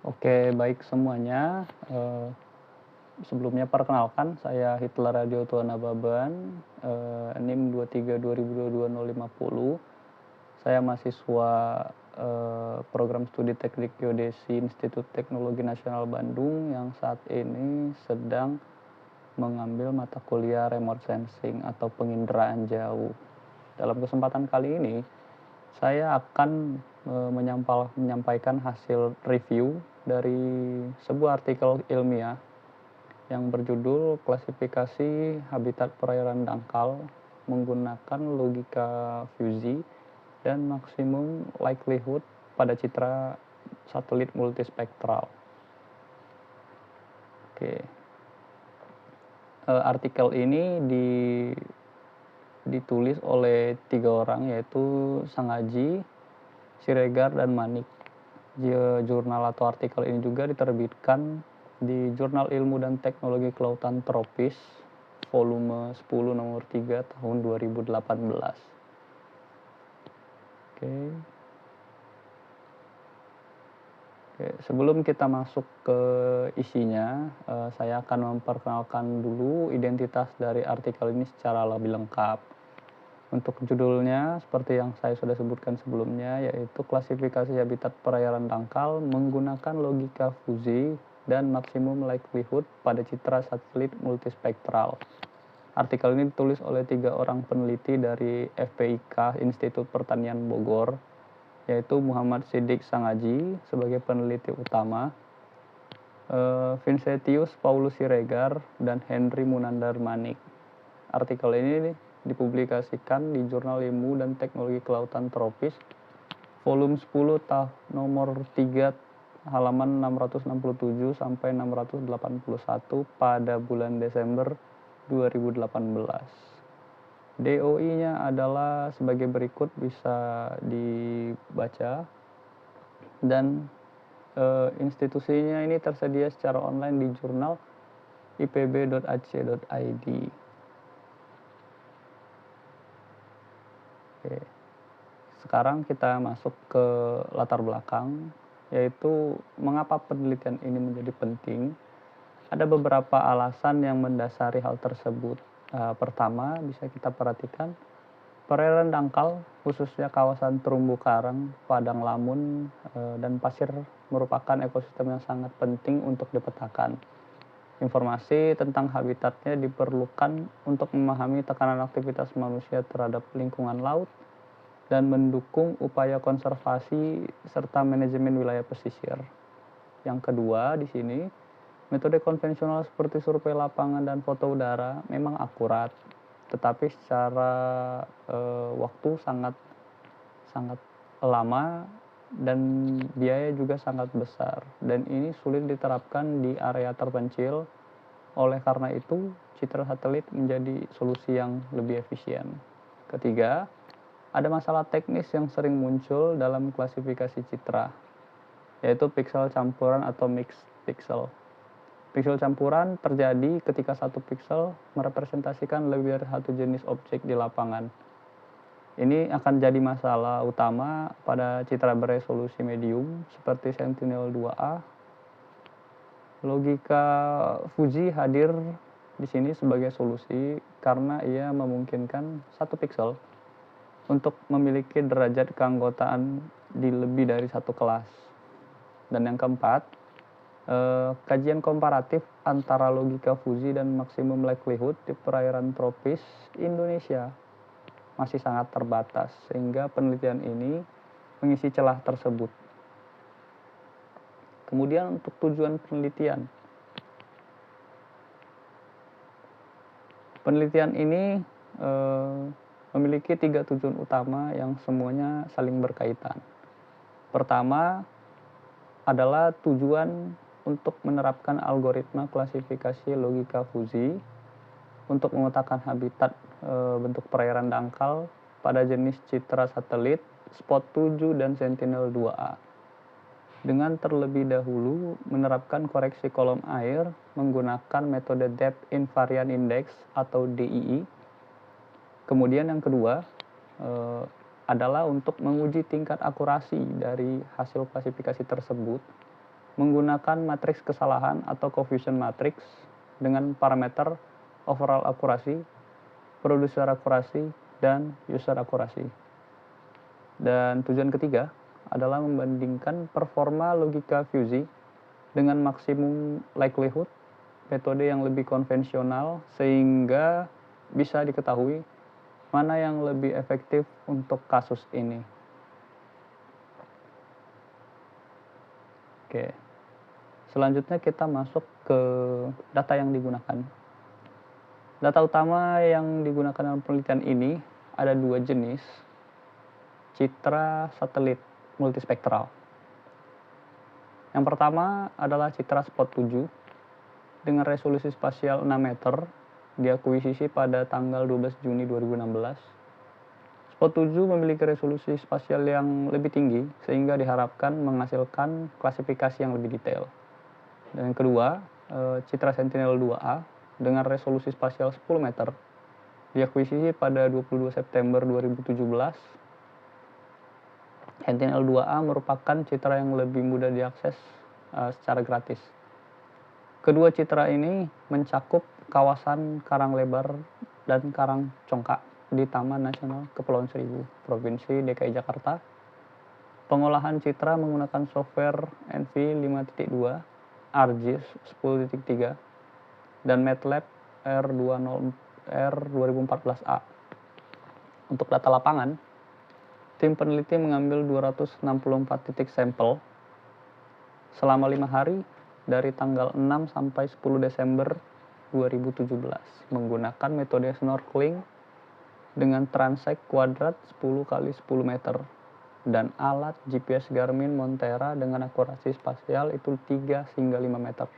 Oke, baik semuanya. Sebelumnya perkenalkan, saya Hitler Radio Tuan Ababan, NIM 232022-050. Saya mahasiswa program studi teknik geodesi Institut Teknologi Nasional Bandung yang saat ini sedang mengambil mata kuliah remote sensing atau penginderaan jauh. Dalam kesempatan kali ini, saya akan menyampaikan hasil review dari sebuah artikel ilmiah yang berjudul Klasifikasi Habitat Perairan Dangkal menggunakan logika fusi dan maksimum likelihood pada citra satelit multispektral. Oke. Artikel ini ditulis oleh 3 orang, yaitu Sangaji, Siregar, dan Manik. Jurnal atau artikel ini juga diterbitkan di Jurnal Ilmu dan Teknologi Kelautan Tropis volume 10 nomor 3 tahun 2018. Oke. Sebelum kita masuk ke isinya, saya akan memperkenalkan dulu identitas dari artikel ini secara lebih lengkap. Untuk judulnya, seperti yang saya sudah sebutkan sebelumnya, yaitu klasifikasi habitat perairan dangkal menggunakan logika fusi dan maksimum likelihood pada citra satelit multispektral. Artikel ini ditulis oleh 3 orang peneliti dari FPIK Institut Pertanian Bogor, yaitu Muhammad Siddiq Sangaji sebagai peneliti utama, Vincentius Paulus Siregar, dan Henry Munandar Manik. Artikel ini dipublikasikan di Jurnal Ilmu dan Teknologi Kelautan Tropis volume 10 nomor 3 halaman 667 sampai 681 pada bulan Desember 2018. DOI-nya adalah sebagai berikut, bisa dibaca, dan institusinya ini tersedia secara online di jurnal ipb.ac.id. Oke. Sekarang kita masuk ke latar belakang, yaitu mengapa penelitian ini menjadi penting. Ada beberapa alasan yang mendasari hal tersebut. Pertama, bisa kita perhatikan, perairan dangkal, khususnya kawasan terumbu karang, padang lamun, dan pasir merupakan ekosistem yang sangat penting untuk dipetakan. Informasi tentang habitatnya diperlukan untuk memahami tekanan aktivitas manusia terhadap lingkungan laut dan mendukung upaya konservasi serta manajemen wilayah pesisir. Yang kedua, di sini, metode konvensional seperti survei lapangan dan foto udara memang akurat, tetapi secara waktu sangat lama dan biaya juga sangat besar, dan ini sulit diterapkan di area terpencil. Oleh karena itu, citra satelit menjadi solusi yang lebih efisien. Ketiga, ada masalah teknis yang sering muncul dalam klasifikasi citra, yaitu piksel campuran atau mixed pixel. Piksel campuran terjadi ketika satu piksel merepresentasikan lebih dari satu jenis objek di lapangan. Ini akan jadi masalah utama pada citra beresolusi medium seperti Sentinel-2A. Logika fusi hadir di sini sebagai solusi karena ia memungkinkan satu piksel untuk memiliki derajat keanggotaan di lebih dari satu kelas. Dan yang keempat, kajian komparatif antara logika fusi dan maksimum likelihood di perairan tropis Indonesia masih sangat terbatas, sehingga penelitian ini mengisi celah tersebut. Kemudian untuk tujuan penelitian. Penelitian ini memiliki 3 tujuan utama yang semuanya saling berkaitan. Pertama adalah tujuan untuk menerapkan algoritma klasifikasi logika fusi untuk memetakan habitat bentuk perairan dangkal pada jenis citra satelit Spot 7 dan Sentinel-2A, dengan terlebih dahulu menerapkan koreksi kolom air menggunakan metode Depth Invariant Index atau DII. Kemudian yang kedua adalah untuk menguji tingkat akurasi dari hasil klasifikasi tersebut menggunakan matriks kesalahan atau confusion matrix dengan parameter overall akurasi, producer akurasi, dan user akurasi. Dan tujuan ketiga adalah membandingkan performa logika fusi dengan maksimum likelihood, metode yang lebih konvensional sehingga bisa diketahui mana yang lebih efektif untuk kasus ini. Oke. Selanjutnya kita masuk ke data yang digunakan. Data utama yang digunakan dalam penelitian ini ada dua jenis citra satelit multispektral. Yang pertama adalah citra spot 7 dengan resolusi spasial 6 meter diakuisisi pada tanggal 12 Juni 2016. Spot 7 memiliki resolusi spasial yang lebih tinggi sehingga diharapkan menghasilkan klasifikasi yang lebih detail. Dan yang kedua, citra Sentinel-2A dengan resolusi spasial 10 meter diakuisisi pada 22 September 2017. Sentinel-2A merupakan citra yang lebih mudah diakses secara gratis. Kedua citra ini mencakup kawasan Karang Lebar dan Karang Congkak di Taman Nasional Kepulauan Seribu, Provinsi DKI Jakarta. Pengolahan citra menggunakan software NV 5.2, ArcGIS 10.3, dan MATLAB R2014A. Untuk data lapangan, tim peneliti mengambil 264 titik sampel selama 5 hari dari tanggal 6 sampai 10 Desember 2017 menggunakan metode snorkeling dengan transect kuadrat 10 x 10 meter dan alat GPS Garmin Montera dengan akurasi spasial itu 3 hingga 5 meter.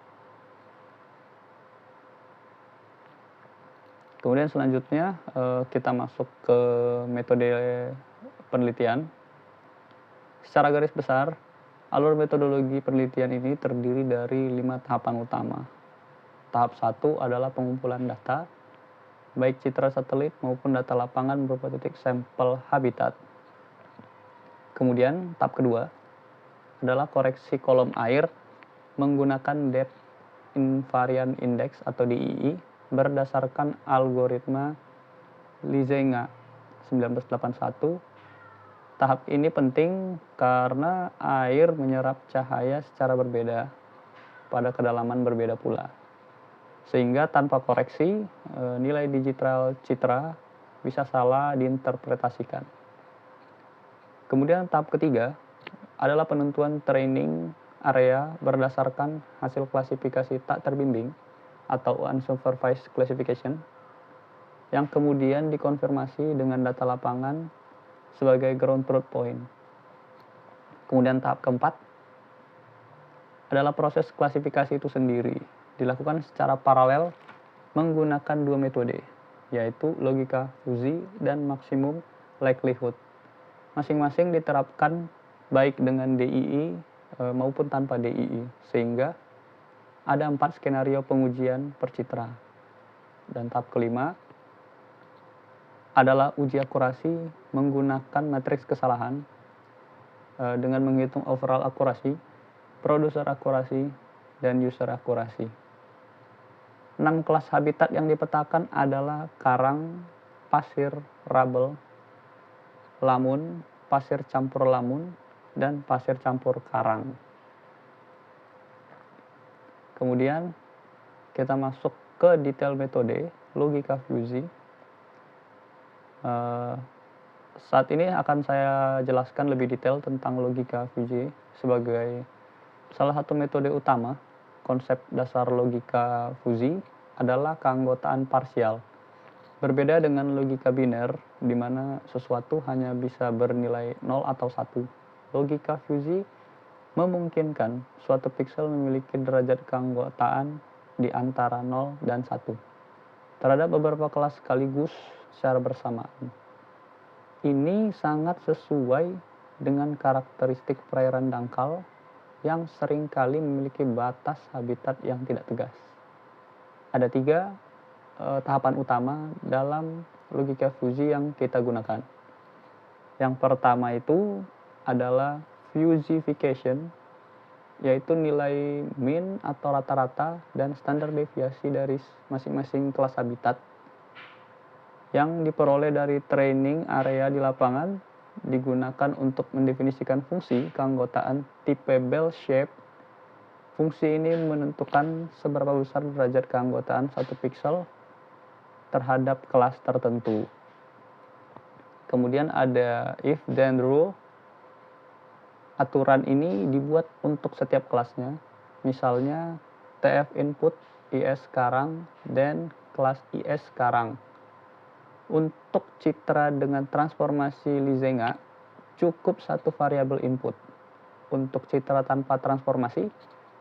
Kemudian selanjutnya kita masuk ke metode penelitian. Secara garis besar, alur metodologi penelitian ini terdiri dari 5 tahapan utama. Tahap 1 adalah pengumpulan data, baik citra satelit maupun data lapangan berupa titik sampel habitat. Kemudian tahap kedua adalah koreksi kolom air menggunakan Depth Invariant Index atau DII berdasarkan algoritma Lizenga 1981. Tahap ini penting karena air menyerap cahaya secara berbeda pada kedalaman berbeda pula. Sehingga tanpa koreksi, nilai digital citra bisa salah diinterpretasikan. Kemudian tahap ketiga adalah penentuan training area berdasarkan hasil klasifikasi tak terbimbing atau unsupervised classification yang kemudian dikonfirmasi dengan data lapangan sebagai ground truth point. Kemudian tahap keempat adalah proses klasifikasi itu sendiri dilakukan secara paralel menggunakan dua metode, yaitu logika fusi dan maksimum likelihood. Masing-masing diterapkan baik dengan DII maupun tanpa DII, sehingga ada 4 skenario pengujian per citra. Dan tahap kelima adalah uji akurasi menggunakan matriks kesalahan dengan menghitung overall akurasi, producer akurasi, dan user akurasi. 6 kelas habitat yang dipetakan adalah karang, pasir, rubble, lamun, pasir campur lamun, dan pasir campur karang. Kemudian kita masuk ke detail metode logika fusi. Saat ini akan saya jelaskan lebih detail tentang logika fusi sebagai salah satu metode utama. Konsep dasar logika fusi adalah keanggotaan parsial. Berbeda dengan logika biner, di mana sesuatu hanya bisa bernilai 0 atau 1. Logika fusi memungkinkan suatu piksel memiliki derajat keanggotaan di antara 0 dan 1 terhadap beberapa kelas sekaligus secara bersamaan. Ini sangat sesuai dengan karakteristik perairan dangkal yang seringkali memiliki batas habitat yang tidak tegas. Ada 3 tahapan utama dalam logika fusi yang kita gunakan. Yang pertama itu adalah fusification, yaitu nilai min atau rata-rata dan standar deviasi dari masing-masing kelas habitat yang diperoleh dari training area di lapangan digunakan untuk mendefinisikan fungsi keanggotaan tipe bell shape. Fungsi ini menentukan seberapa besar derajat keanggotaan satu piksel terhadap kelas tertentu. Kemudian ada if then rule. Aturan ini dibuat untuk setiap kelasnya. Misalnya TF input IS sekarang dan kelas IS sekarang. Untuk citra dengan transformasi Lizenga cukup satu variabel input. Untuk citra tanpa transformasi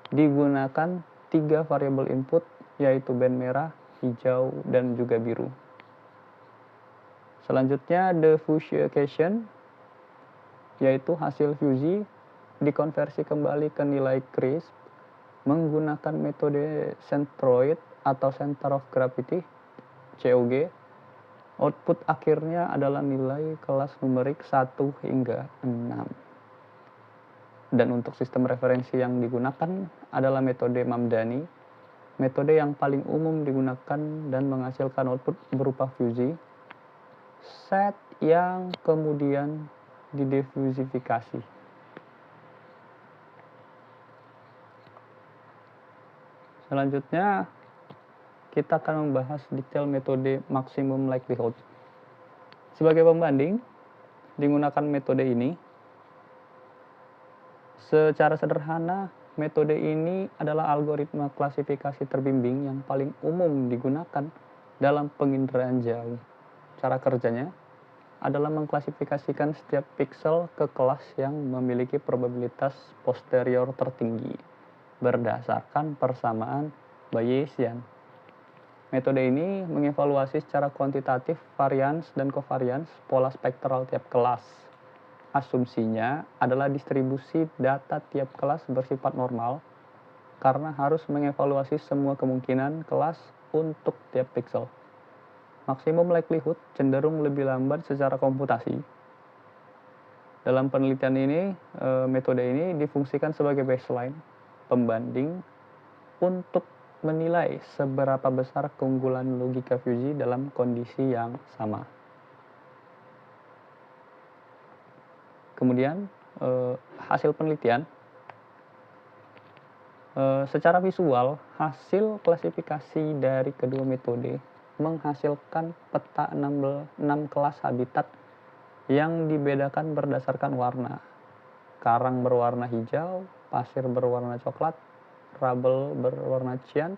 digunakan 3 variabel input, yaitu band merah, hijau, dan juga biru. Selanjutnya diffusion, yaitu hasil fusi dikonversi kembali ke nilai crisp menggunakan metode centroid atau center of gravity COG. Output akhirnya adalah nilai kelas numerik 1 hingga 6. Dan untuk sistem referensi yang digunakan adalah metode Mamdani, metode yang paling umum digunakan dan menghasilkan output berupa fusi set yang kemudian didifusifikasi. Selanjutnya kita akan membahas detail metode maximum likelihood. Sebagai pembanding, digunakan metode ini. Secara sederhana, metode ini adalah algoritma klasifikasi terbimbing yang paling umum digunakan dalam penginderaan jauh. Cara kerjanya adalah mengklasifikasikan setiap piksel ke kelas yang memiliki probabilitas posterior tertinggi berdasarkan persamaan Bayesian. Metode ini mengevaluasi secara kuantitatif varians dan covariance pola spektral tiap kelas. Asumsinya adalah distribusi data tiap kelas bersifat normal karena harus mengevaluasi semua kemungkinan kelas untuk tiap piksel. Maksimum likelihood cenderung lebih lambat secara komputasi. Dalam penelitian ini, metode ini difungsikan sebagai baseline pembanding untuk menilai seberapa besar keunggulan logika fusi dalam kondisi yang sama. Kemudian hasil penelitian, secara visual hasil klasifikasi dari kedua metode menghasilkan peta 6 kelas habitat yang dibedakan berdasarkan warna. Karang berwarna hijau, pasir berwarna coklat, rubble berwarna cyan,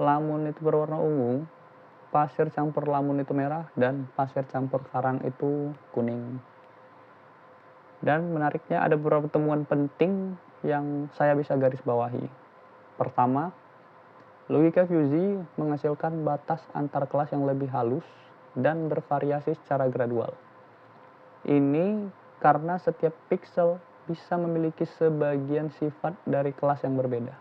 lamun itu berwarna ungu, pasir campur lamun itu merah, dan pasir campur karang itu kuning. Dan menariknya ada beberapa temuan penting yang saya bisa garis bawahi. Pertama, logika fusi menghasilkan batas antar kelas yang lebih halus dan bervariasi secara gradual. Ini karena setiap piksel bisa memiliki sebagian sifat dari kelas yang berbeda.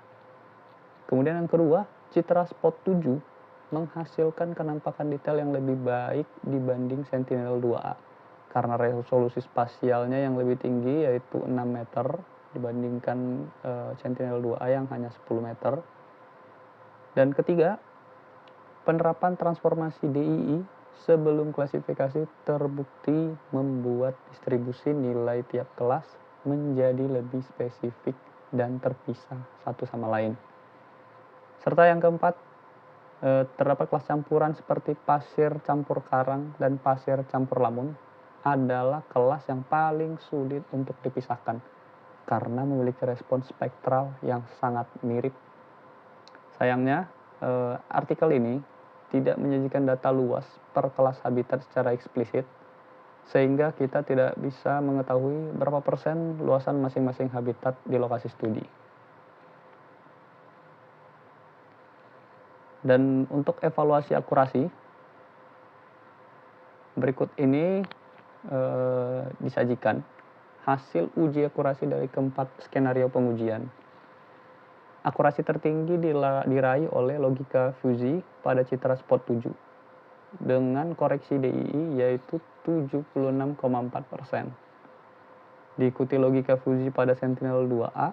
Kemudian yang kedua, citra spot 7 menghasilkan kenampakan detail yang lebih baik dibanding Sentinel-2A karena resolusi spasialnya yang lebih tinggi yaitu 6 meter dibandingkan Sentinel-2A yang hanya 10 meter. Dan ketiga, penerapan transformasi DII sebelum klasifikasi terbukti membuat distribusi nilai tiap kelas menjadi lebih spesifik dan terpisah satu sama lain. Serta yang keempat, terdapat kelas campuran seperti pasir campur karang dan pasir campur lamun adalah kelas yang paling sulit untuk dipisahkan karena memiliki respons spektral yang sangat mirip. Sayangnya, artikel ini tidak menyajikan data luas per kelas habitat secara eksplisit, sehingga kita tidak bisa mengetahui berapa persen luasan masing-masing habitat di lokasi studi. Dan untuk evaluasi akurasi, berikut ini disajikan hasil uji akurasi dari keempat skenario pengujian. Akurasi tertinggi diraih oleh logika fusi pada citra spot 7 dengan koreksi DII yaitu 76,4%. Diikuti logika fusi pada Sentinel-2A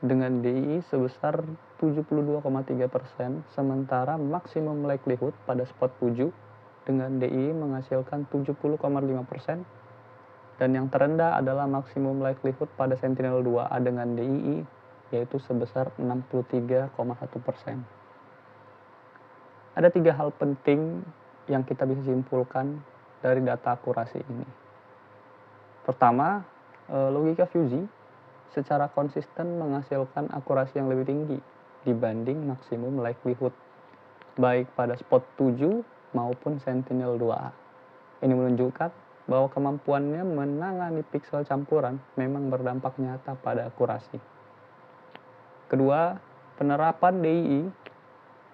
dengan DII sebesar 72,3%, sementara maksimum likelihood pada spot 7 dengan DII menghasilkan 70,5%, dan yang terendah adalah maksimum likelihood pada Sentinel-2A dengan DII yaitu sebesar 63,1%. Ada 3 hal penting yang kita bisa simpulkan dari data akurasi ini. Pertama, logika fusi secara konsisten menghasilkan akurasi yang lebih tinggi dibanding maksimum likelihood, baik pada spot 7 maupun Sentinel-2A. Ini menunjukkan bahwa kemampuannya menangani piksel campuran memang berdampak nyata pada akurasi. Kedua, penerapan DII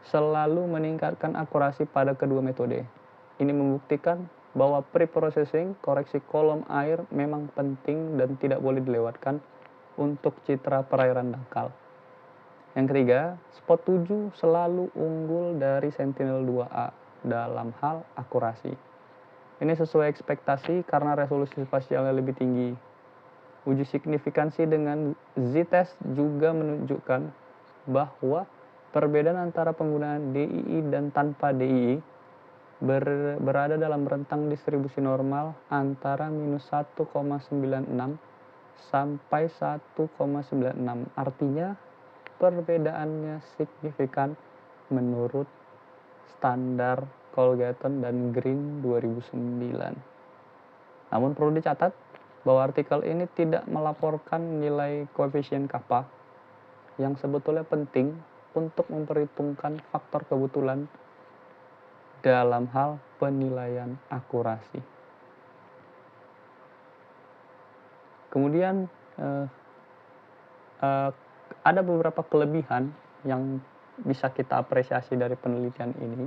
selalu meningkatkan akurasi pada kedua metode. Ini membuktikan bahwa pre-processing koreksi kolom air memang penting dan tidak boleh dilewatkan untuk citra perairan dangkal. Yang ketiga, spot 7 selalu unggul dari Sentinel-2A dalam hal akurasi. Ini sesuai ekspektasi karena resolusi spasialnya lebih tinggi. Uji signifikansi dengan z-test juga menunjukkan bahwa perbedaan antara penggunaan DII dan tanpa DII berada dalam rentang distribusi normal antara minus 1,96 sampai 1,96. Artinya perbedaannya signifikan menurut standar Colgaton dan Green 2009. Namun perlu dicatat bahwa artikel ini tidak melaporkan nilai koefisien kappa yang sebetulnya penting untuk memperhitungkan faktor kebetulan dalam hal penilaian akurasi. Kemudian ada beberapa kelebihan yang bisa kita apresiasi dari penelitian ini,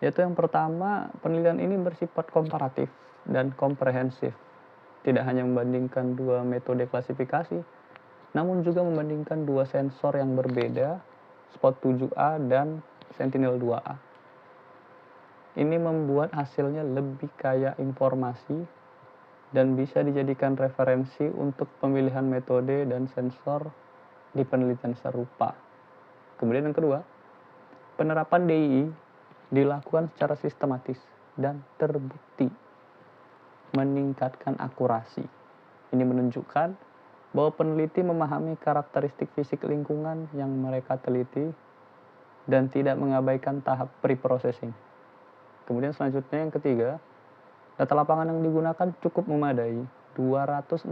yaitu yang pertama, penelitian ini bersifat komparatif dan komprehensif. Tidak hanya membandingkan dua metode klasifikasi, namun juga membandingkan dua sensor yang berbeda, Spot 7A dan Sentinel-2A. Ini membuat hasilnya lebih kaya informasi dan bisa dijadikan referensi untuk pemilihan metode dan sensor di penelitian serupa. Kemudian yang kedua, penerapan DII dilakukan secara sistematis dan terbukti meningkatkan akurasi. Ini menunjukkan bahwa peneliti memahami karakteristik fisik lingkungan yang mereka teliti dan tidak mengabaikan tahap pre-processing. Kemudian selanjutnya yang ketiga, data lapangan yang digunakan cukup memadai. 264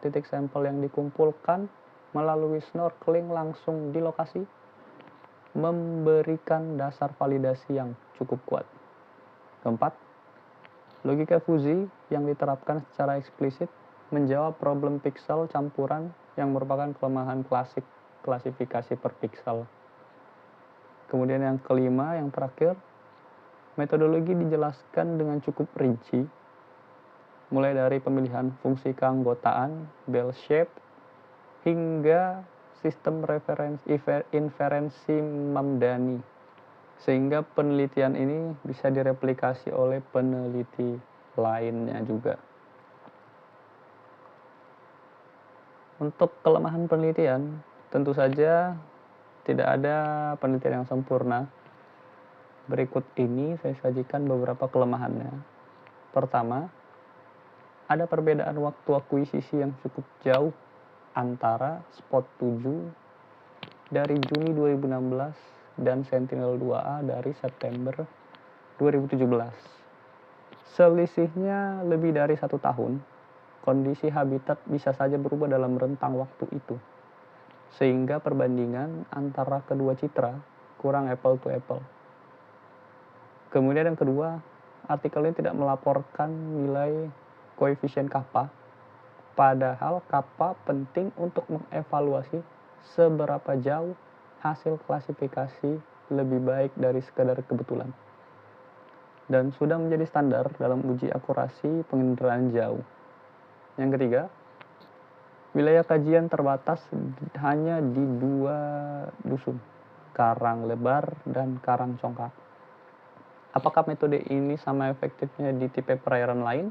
titik sampel yang dikumpulkan melalui snorkeling langsung di lokasi memberikan dasar validasi yang cukup kuat. Keempat, logika fusi yang diterapkan secara eksplisit menjawab problem piksel campuran yang merupakan kelemahan klasik klasifikasi per piksel. Kemudian yang kelima, yang terakhir, metodologi dijelaskan dengan cukup rinci, mulai dari pemilihan fungsi keanggotaan, bell shape, hingga sistem inferensi Mamdani, sehingga penelitian ini bisa direplikasi oleh peneliti lainnya juga. Untuk kelemahan penelitian, tentu saja tidak ada penelitian yang sempurna. Berikut ini saya sajikan beberapa kelemahannya. Pertama, ada perbedaan waktu akuisisi yang cukup jauh antara Spot 7 dari Juni 2016 dan Sentinel-2A dari September 2017. Selisihnya lebih dari 1 tahun. Kondisi habitat bisa saja berubah dalam rentang waktu itu, sehingga perbandingan antara kedua citra kurang apple to apple. Kemudian yang kedua, artikel ini tidak melaporkan nilai koefisien kappa, padahal kappa penting untuk mengevaluasi seberapa jauh hasil klasifikasi lebih baik dari sekadar kebetulan, dan sudah menjadi standar dalam uji akurasi penginderaan jauh. Yang ketiga, wilayah kajian terbatas hanya di 2 dusun, Karang Lebar dan Karang Congkak. Apakah metode ini sama efektifnya di tipe perairan lain,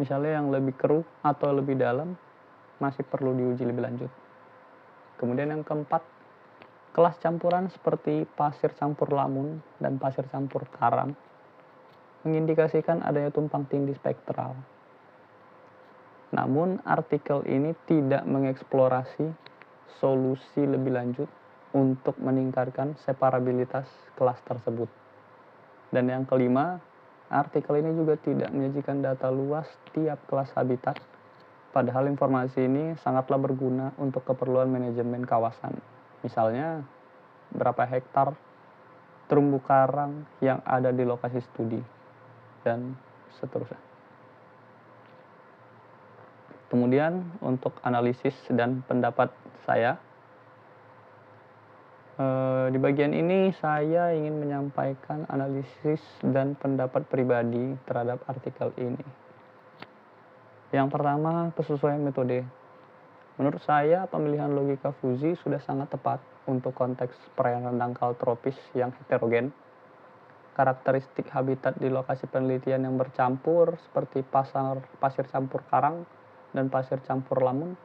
misalnya yang lebih keruh atau lebih dalam, masih perlu diuji lebih lanjut. Kemudian yang keempat, kelas campuran seperti pasir campur lamun dan pasir campur karang mengindikasikan adanya tumpang tindih spektral. Namun, artikel ini tidak mengeksplorasi solusi lebih lanjut untuk meningkatkan separabilitas kelas tersebut. Dan yang kelima, artikel ini juga tidak menyajikan data luas tiap kelas habitat, padahal informasi ini sangatlah berguna untuk keperluan manajemen kawasan. Misalnya, berapa hektar terumbu karang yang ada di lokasi studi, dan seterusnya. Kemudian untuk analisis dan pendapat saya, di bagian ini saya ingin menyampaikan analisis dan pendapat pribadi terhadap artikel ini. Yang pertama, kesesuaian metode. Menurut saya, pemilihan logika fusi sudah sangat tepat untuk konteks perairan dangkal tropis yang heterogen. Karakteristik habitat di lokasi penelitian yang bercampur seperti pasir campur karang dan pasir campur lamun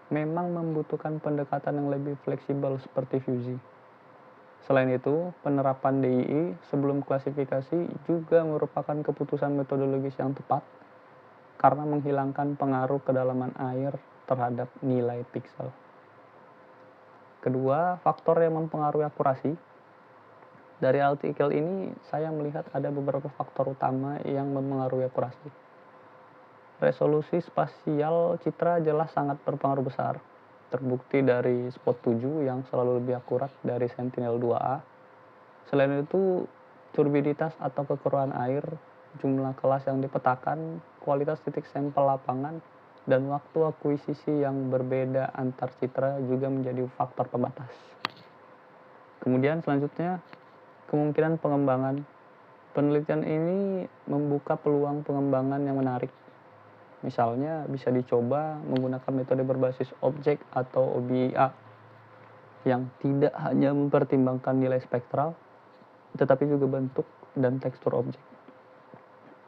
memang membutuhkan pendekatan yang lebih fleksibel seperti fusi. Selain itu, penerapan DII sebelum klasifikasi juga merupakan keputusan metodologis yang tepat karena menghilangkan pengaruh kedalaman air terhadap nilai piksel. Kedua, faktor yang mempengaruhi akurasi. Dari artikel ini, saya melihat ada beberapa faktor utama yang mempengaruhi akurasi. Resolusi spasial citra jelas sangat berpengaruh besar. Terbukti dari spot 7 yang selalu lebih akurat dari Sentinel-2A. Selain itu, turbiditas atau kekeruhan air, jumlah kelas yang dipetakan, kualitas titik sampel lapangan, dan waktu akuisisi yang berbeda antar citra juga menjadi faktor pembatas. Kemudian selanjutnya, kemungkinan pengembangan. Penelitian ini membuka peluang pengembangan yang menarik. Misalnya bisa dicoba menggunakan metode berbasis objek atau OBIA yang tidak hanya mempertimbangkan nilai spektral, tetapi juga bentuk dan tekstur objek.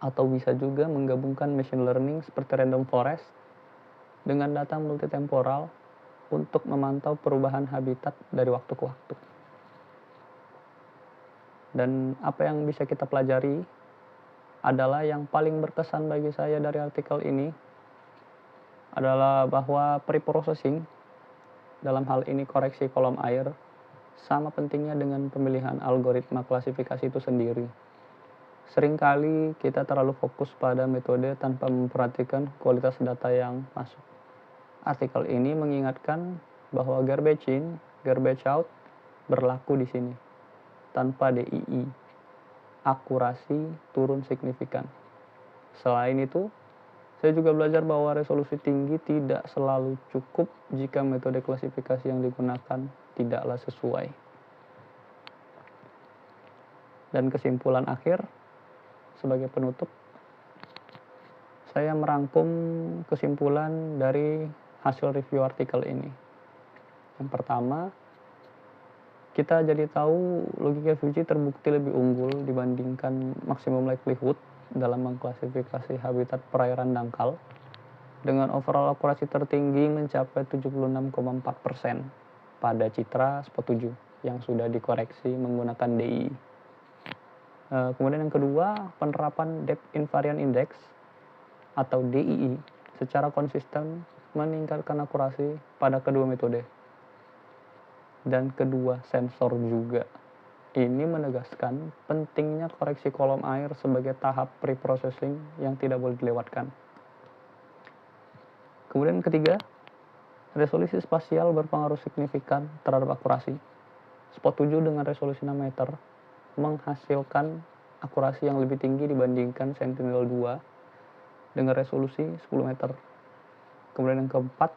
Atau bisa juga menggabungkan machine learning seperti random forest dengan data multitemporal untuk memantau perubahan habitat dari waktu ke waktu. Dan apa yang bisa kita pelajari adalah yang paling berkesan bagi saya dari artikel ini adalah bahwa preprocessing, dalam hal ini koreksi kolom air, sama pentingnya dengan pemilihan algoritma klasifikasi itu sendiri. Seringkali kita terlalu fokus pada metode tanpa memperhatikan kualitas data yang masuk. Artikel ini mengingatkan bahwa garbage in, garbage out berlaku di sini. Tanpa DII, akurasi turun signifikan. Selain itu, saya juga belajar bahwa resolusi tinggi tidak selalu cukup jika metode klasifikasi yang digunakan tidaklah sesuai. Dan kesimpulan akhir, sebagai penutup, saya merangkum kesimpulan dari hasil review artikel ini. Yang pertama, kita jadi tahu logika Fuji terbukti lebih unggul dibandingkan maximum likelihood dalam mengklasifikasi habitat perairan dangkal dengan overall akurasi tertinggi mencapai 76,4% pada citra spot 7 yang sudah dikoreksi menggunakan DII. Kemudian yang kedua, penerapan Depth Invariant Index atau DII secara konsisten meningkatkan akurasi pada kedua metode. Dan kedua sensor juga. Ini menegaskan pentingnya koreksi kolom air sebagai tahap pre-processing yang tidak boleh dilewatkan. Kemudian ketiga, resolusi spasial berpengaruh signifikan terhadap akurasi. Spot 7 dengan resolusi 6 meter menghasilkan akurasi yang lebih tinggi dibandingkan Sentinel-2 dengan resolusi 10 meter. Kemudian yang keempat,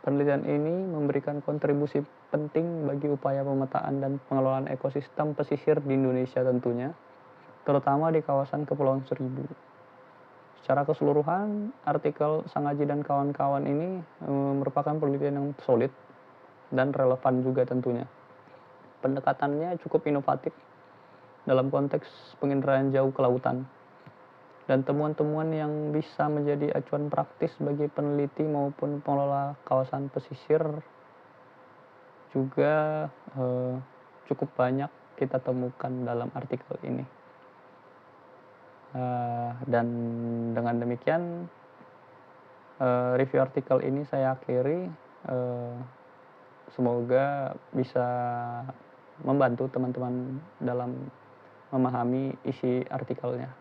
penelitian ini memberikan kontribusi penting bagi upaya pemetaan dan pengelolaan ekosistem pesisir di Indonesia tentunya, terutama di kawasan Kepulauan Seribu. Secara keseluruhan, artikel Sangaji dan kawan-kawan ini merupakan penelitian yang solid dan relevan juga tentunya. Pendekatannya cukup inovatif dalam konteks penginderaan jauh ke lautan. Dan temuan-temuan yang bisa menjadi acuan praktis bagi peneliti maupun pengelola kawasan pesisir juga cukup banyak kita temukan dalam artikel ini. Dan dengan demikian, review artikel ini saya akhiri. Semoga bisa membantu teman-teman dalam memahami isi artikelnya.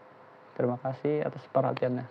Terima kasih atas perhatiannya.